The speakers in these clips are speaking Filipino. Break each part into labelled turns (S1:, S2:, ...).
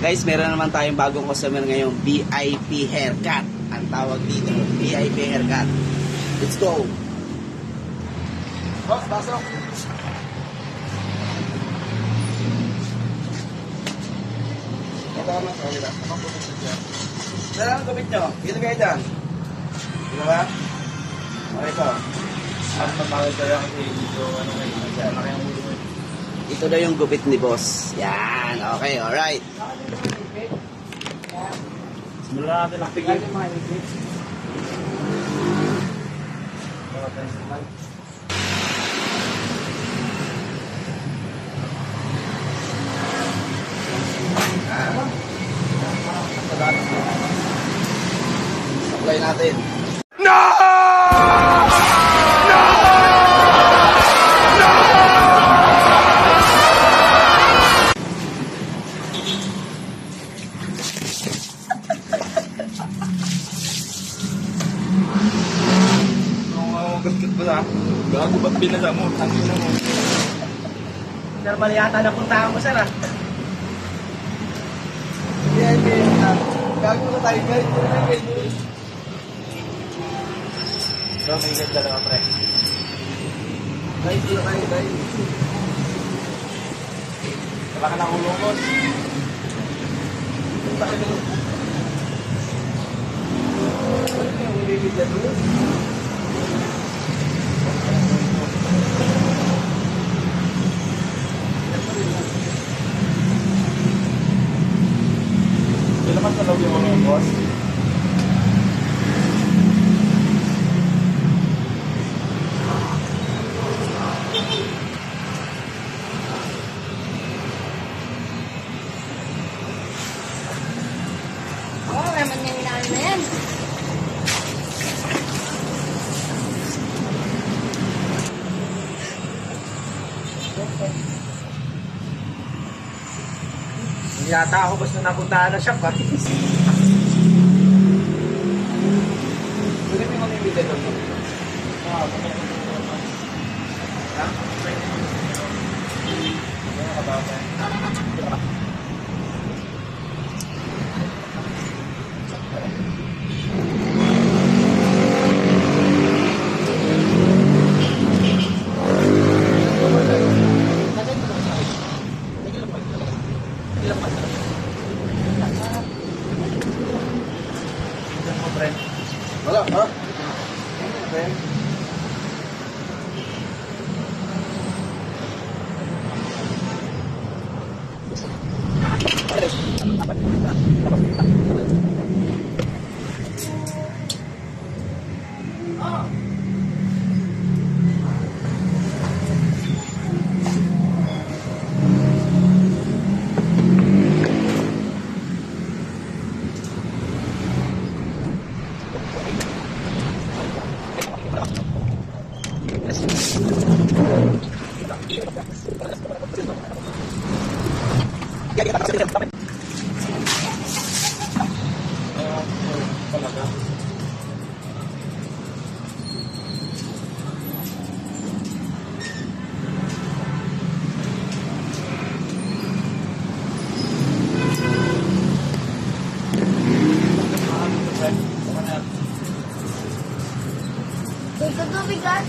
S1: Guys, meron naman tayong bagong customer ngayong VIP haircut. Ang tawag dito, VIP haircut. Let's go! Boss, pasok! Ito naman, sorry ba? Saan ang gupit nyo? Dito kayo dyan. Dito ba? Okay ito.
S2: Ang mapagod talaga kasi dito, ano ngayon, malaki ang ulo mo.
S1: Ito daw yung gupit ni boss. Yan, okay, alright.
S2: Simulan natin ang pigil.
S1: Supply natin.
S2: Gaskat ba na? Gago ba't binasa mo? Tangin na mo.
S3: Normal yata napuntahan mo, sir, ah.
S1: VIP haircut. Gago na tayo guys.
S2: Bro, may ganda lang pre.
S1: Guys, dito kayo guys.
S2: Wala ka ng ulo ko. Hindi naman sa loob yung mga boss.
S4: Oo, naman yung inaano na yan.
S3: Hindi yata ako basta napuntahan na shop, ah.
S1: Pwede mo mamimili doon. Wala, ha? Okay.
S4: Ito tubig, ah.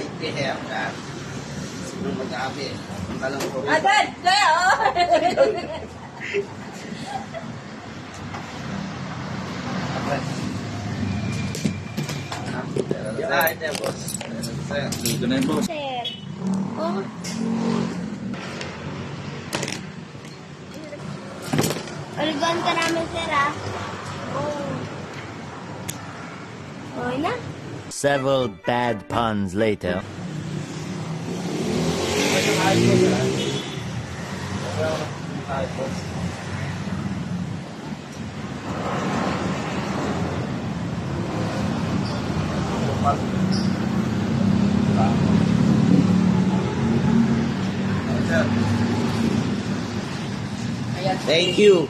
S1: VIP haircut. Sinong mag-aabi? Ang talong ko rin.
S4: Agad! Kaya, oh!
S1: Ito yan, boss. Sir.
S2: Dito na yung boss.
S4: Sir. Oh. Organ ka namin, sir, ah. Oh. Okay na?
S5: Several bad puns later.
S1: Thank you.